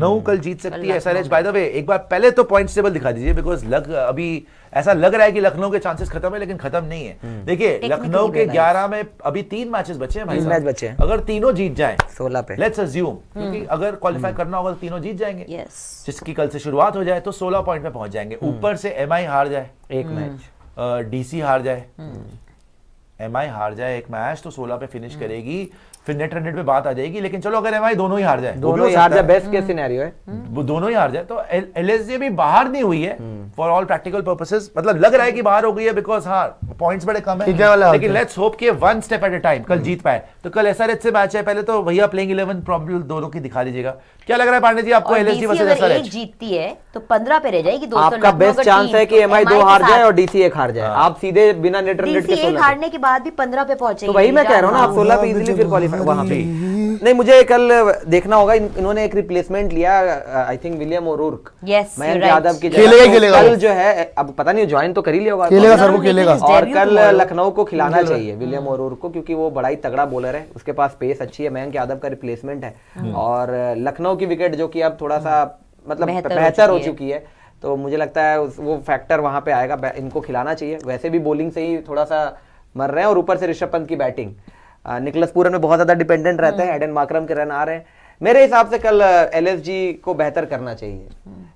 लखनऊ कल जीत सकती है एसआरएच। बाय द वे एक बार पहले तो पॉइंट्स टेबल दिखा दीजिए, बिकॉज अभी ऐसा लग रहा है कि लखनऊ के चांसेस खत्म है, लेकिन खत्म नहीं है। देखिए लखनऊ के 11 में अभी 3 मैचेस बचे हैं भाई, 3 मैच बचे हैं। अगर तीनों जीत जाएं 16 पे, लेट्स अज्यूम, क्योंकि अगर क्वालिफाई करना होगा तो तीनों जीत जाएंगे, जिसकी कल से शुरुआत हो जाए तो 16 पॉइंट पे पहुंच जाएंगे। ऊपर से एमआई हार जाए एक मैच, डीसी हार जाए, एमआई हार जाए एक मैच तो 16 पे फिनिश करेगी, फिर नेट रन रेट पे बात आ जाएगी। लेकिन चलो अगर एमआई दोनों ही हार जाए, बेस्ट केस सिनेरियो है, वो दोनों ही हार जाए तो एलएसजी भी बाहर नहीं हुई है फॉर ऑल प्रैक्टिकल पर्पसेस। मतलब लग रहा है कि बाहर हो गई है, बिकॉज हाँ पॉइंट्स बड़े कम है, लेकिन लेट्स होप कि one step at a time कल जीत पाए। तो कल एसआरएच से मैच है, पहले तो भैया प्लेइंग 11 प्रॉब्लम दोनों की दिखा दीजिएगा। क्या लग रहा है पांडे जी आपको एलएसजी वर्सेस एसआरएच? जीतती है तो 15 पे रह जाएगी। आपका बेस्ट चांस है कि एमआई 2 हार जाए और डीसी 1 हार जाए, आप सीधे बिना नेट रन रेट के 16 हारने के बाद भी 15 पे पहुंचेगी। तो वही मैं कह रहा हूँ ना, आप 16 पे इजीली फिर क्वालीफाई वहां पे। नहीं, मुझे कल देखना होगा, इन्होंने एक रिप्लेसमेंट लिया, I think William O'Rourke, Mayank Yadav की जगह। कल जो है, अब पता नहीं ज्वाइन तो कर ही लिया होगा, खेलेगा सर, वो खेलेगा। और कल लखनऊ को खिलाना चाहिए विलियम ओरुर्क को, क्योंकि वो बड़ा ही तगड़ा बॉलर है, उसके पास पेस अच्छी है, मयंक यादव का रिप्लेसमेंट है। और लखनऊ की विकेट जो कि अब थोड़ा सा मतलब बेहतर हो चुकी है, तो मुझे लगता है वो फैक्टर वहां पे आएगा, इनको खिलाना चाहिए। वैसे भी बॉलिंग से ही थोड़ा सा मर रहे हैं, और ऊपर से ऋषभ पंत की बैटिंग, निकोलस पूरन में बहुत ज्यादा डिपेंडेंट रहते हैं, एडन मार्करम के रन आ रहे हैं। मेरे हिसाब से कल एलएसजी को बेहतर करना चाहिए,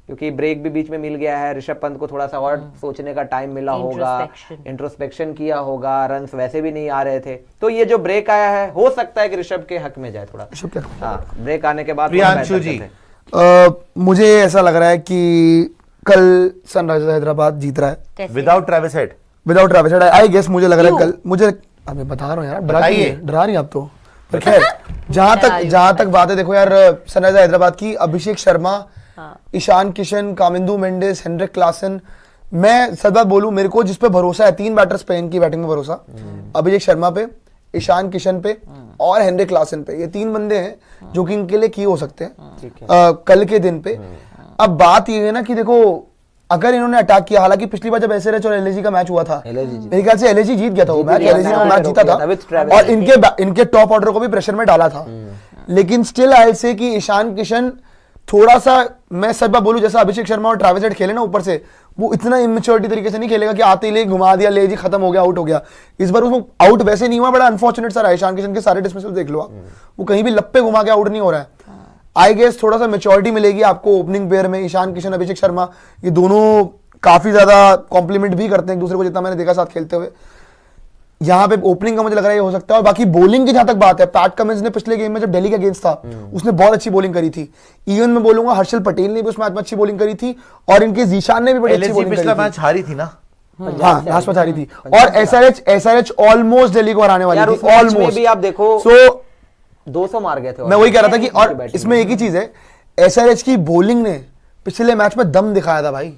क्योंकि ब्रेक भी बीच में मिल गया है, ऋषभ पंत को थोड़ा सा और सोचने का टाइम मिला होगा, इंट्रोस्पेक्शन किया होगा, रन्स वैसे भी नहीं आ रहे थे, तो ये जो ब्रेक आया है हो सकता है कि ऋषभ के हक में जाए थोड़ा। हाँ, ब्रेक आने के बाद प्रियांशु जी, मुझे ऐसा लग रहा है कि कल सनराइजर्स हैदराबाद जीत रहा है without Travis Head. Without Travis Head I guess, मुझे लग रहा है कल, मुझे अभी बता रहा हूँ यार, डरा रही आप तो, पर खैर जहां तक बात है, देखो यार सनराइजर्स हैदराबाद की अभिषेक शर्मा, ईशान किशन, कामिंदू मेंडिस, हेनरिक क्लासन, मैं सच बात बोलूं, मेरे को जिस पे भरोसा है, 3 बैटर्स पे इनकी बैटिंग में भरोसा, अभिषेक शर्मा पे, ईशान किशन पे और हेनरिक क्लासन पे, ये 3 बंदे हैं जो कि इनके लिए की हो सकते हैं कल के दिन पे। अब बात ये है ना कि देखो, अगर इन्होंने अटैक किया, हालांकि पिछली बार जब एसआरएच और एलएसजी का मैच हुआ था, मेरे ख्याल से एलएसजी जीत गया था वो मैच, एलएसजी ने मैच जीता था और इनके टॉप ऑर्डर को भी प्रेशर में डाला था। लेकिन स्टिल आई से कि ईशान किशन थोड़ा सा, मैं सच बात बोलूं, जैसा अभिषेक शर्मा और ट्रेविस हेड खेले ना ऊपर से, वो इतना इमेच्योरिटी तरीके से नहीं खेलेगा कि आते ही ले घुमा दिया, ले जी खत्म हो गया, आउट हो गया। इस बार वो आउट वैसे नहीं हुआ, बड़ा अनफॉर्चुनेट सा रहा। ईशान किशन के सारे डिसमिसल देख लो, वो कहीं भी लप्पे घुमा के आउट नहीं हो रहा है। आई गेस थोड़ा सा मेच्योरिटी मिलेगी आपको ओपनिंग पेयर में। ईशान किशन, अभिषेक शर्मा, ये दोनों काफी ज्यादा कॉम्प्लीमेंट भी करते हैं एक दूसरे को, जितना मैंने देखा साथ खेलते हुए। यहाँ पे ओपनिंग का मुझे लग रहा है ये हो सकता है। और बाकी बॉलिंग की जहां तक बात है, पैट कमिंस ने पिछले गेम में जब दिल्ली के अगेंस्ट था, उसने बहुत अच्छी बॉलिंग करी थी। इवन मैं बोलूंगा हर्षल पटेल ने भी उस मैच में अच्छी बॉलिंग करी थी, और इनके जीशान ने भी बड़ी अच्छी बॉलिंग करी थी। मैच हारी थी ना, हाँ लास्ट मैच हारी थी। और एसआरएच ऑलमोस्ट दिल्ली को हराने वाली थी, ऑलमोस्ट भी आप देखो, सो 200 मार गए थे। मैं वही कह रहा था कि, और इसमें एक ही चीज है, एसआरएच की बॉलिंग ने पिछले मैच में दम दिखाया था भाई,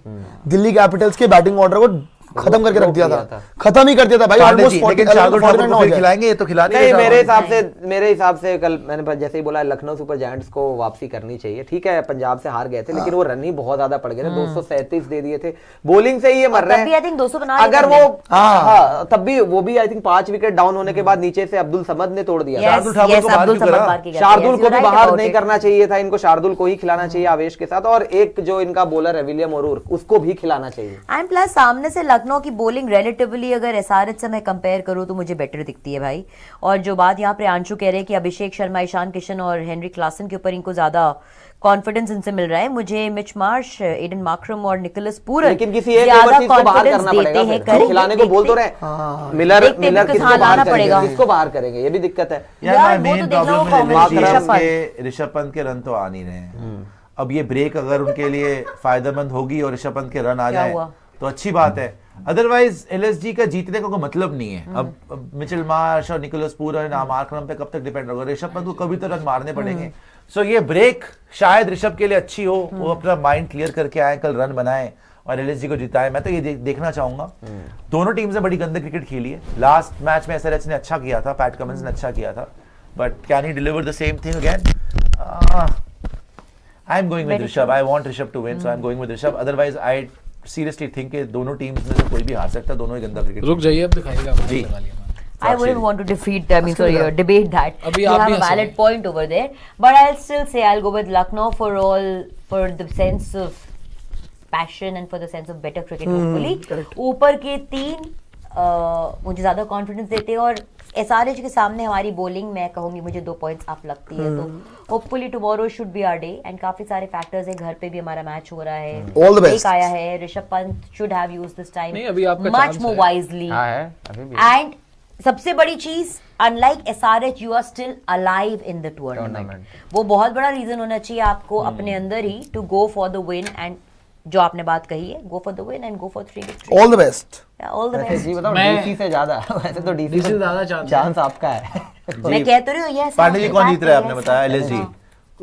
दिल्ली कैपिटल्स के बैटिंग ऑर्डर को खत्म करके रख दिया था, खत्म ही कर दिया था भाई। ऑलमोस्ट 40 खिलाएंगे, ये तो खिलाने नहीं। मेरे हिसाब से कल मैंने जैसे ही बोला, लखनऊ सुपर जायंट्स को वापसी करनी चाहिए। ठीक है, पंजाब से हार गए थे, लेकिन वो रन ही बहुत ज्यादा पड़ गए थे, 237 दे दिए थे, बॉलिंग से ही ये मर रहे हैं। आई थिंक 200 बना, अगर वो तब भी वो भी आई थिंक 5 विकेट डाउन होने के बाद नीचे से अब्दुल समद ने तोड़ दिया। शार्दुल को भी बाहर नहीं करना चाहिए था इनको, शार्दुल को ही खिलाना चाहिए आवेश के साथ। और एक जो इनका बॉलर है विलियम ओरुर्क, उसको भी खिलाना चाहिए। एंड प्लस सामने से लखनऊ की बॉलिंग रिलेटिवली अगर एसआरएच से मैं कंपेयर करूं तो मुझे बेटर दिखती है भाई। और जो बात यहाँ प्रियांशु कह रहे हैं कि अभिषेक शर्मा, ईशान किशन और हेनरी क्लासन के ऊपर इनको ज्यादा कॉन्फिडेंस इनसे मिल रहा है, मुझे मिच मार्श, एडन मार्करम और निकोलस पूरन लेकिन किसी एक ओवरसीज को बाहर करना पड़ेगा, खिलाने को बोल तो रहे। मिलर किसको बाहर करेंगे, किसको बाहर करेंगे, ये भी दिक्कत है यार। वो तो देखना ऋषभ पंत के रन तो आ नहीं रहे हैं। अब ये ब्रेक अगर उनके लिए फायदेमंद होगी और ऋषभ पंत के रन आ जाए तो अच्छी बात है, अदरवाइज एलएसजी का जीतने का कोई मतलब नहीं है। अब मिचेल मार्श और निकोलस पूरन, मार्करम पे कब तक डिपेंड होगा, ऋषभ पंत को कभी तो रन मारने पड़ेंगे। सो ये ब्रेक शायद ऋषभ के लिए अच्छी हो, वो अपना माइंड क्लियर करके आए, कल रन बनाए और एलएसजी को जिताए। मैं तो ये देखना चाहूंगा। दोनों टीम्स ने बड़ी गंदे क्रिकेट खेली है। लास्ट मैच में एसआरएच ने अच्छा किया था, पैट कमिंस ने अच्छा किया था, but can he deliver the same thing again? I am going with Rishabh, I want Rishabh to win, so I am going with Rishabh. Otherwise I seriously think कि दोनों टीम्स में से कोई भी हार सकता है, दोनों ही गंदा क्रिकेट। रुक जाइए, अब दिखाइएगा जी। I wouldn't want to debate that. अभी You आप have भी a हंसो। valid point over there, but I'll still say I'll go with Lucknow for the sense of passion and for the sense of better cricket hopefully. ऊपर के 3 मुझे ज्यादा confidence देते हैं, और एसआरएच के सामने हमारी बॉलिंग मैं कहूंगी मुझे 2 पॉइंट्स अप लगती है, तो hopefully tomorrow should be our day, and काफी सारे फैक्टर्स है, घर पे भी हमारा मैच हो रहा है, All the best. एक आया है, Rishabh Pant should have used this time नहीं, अभी आपका मच chance मोर है। वाइजली, हाँ है अभी भी एंड सबसे बड़ी चीज unlike SRH you are still alive in the tournament, वो बहुत बड़ा रीजन होना चाहिए आपको अपने अंदर ही to go for the win, and जो आपने बात कही है, go for the win and go for 3 victory, all the best. All the वैसे बेस्ट। जी बताओ मैं- डीसी से ज्यादा वैसे तो डीसी से ज्यादा chance चांस आपका है मैं कह तो रही हूँ yes, पांडे जी yes, कौन जीत रहा है, आपने yes, बताया yes, एलएसजी, हाँ।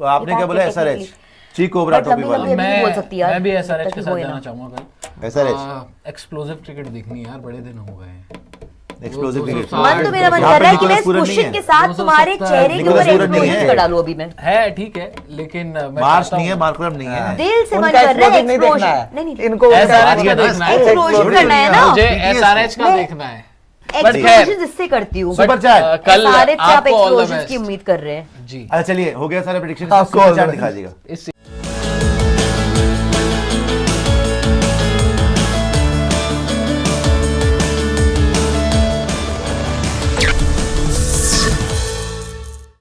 आपने क्या बोला Technically- एसआरएच, ची कोबरा But टोपी कभी- वाले, कभी- भी बोल सकती है यार, मैं भी जब एसआरएच तक के ही साथ कोई जाना ना। चाहूंगा कल। एसआरएच एक्सप्लोसिव क्रिकेट देखनी है यार, बड़े दिन हो गए हैं। Explosive cricket. मन तो मेरा मन यहाँ कर पे रहा है कि मैं निकोलस इस पूरन नहीं क्वेश्चन है। के साथ तुम्हारे 270 चेहरे के निकोलस ऊपर पूरन नहीं एक्सप्लोजन है। कर डालूं अभी मैं, है ठीक है, लेकिन मैं मार्च चाहता नहीं है, हूँ- मार्करम नहीं है, दिल से मन उनका कर रहा है explosion नहीं देखना एक्सप्लोजन, है नहीं नहीं इनको SRH उनका- का देखना है। एक्सप्लोजन करना है ना, मुझे BTS एसआरएच का मैं- देखना है। एक्सप्लोजन इससे करती हूँ, सुपर चैट। कल SRH से आप आपको all the एक्सप्लोजन best। की उम्मीद कर रहे हैं। जी अच्छा चलिए हो गया सारा प्रेडिक्शन, आपको super all the chat best। दिखा दीजिएगा। इस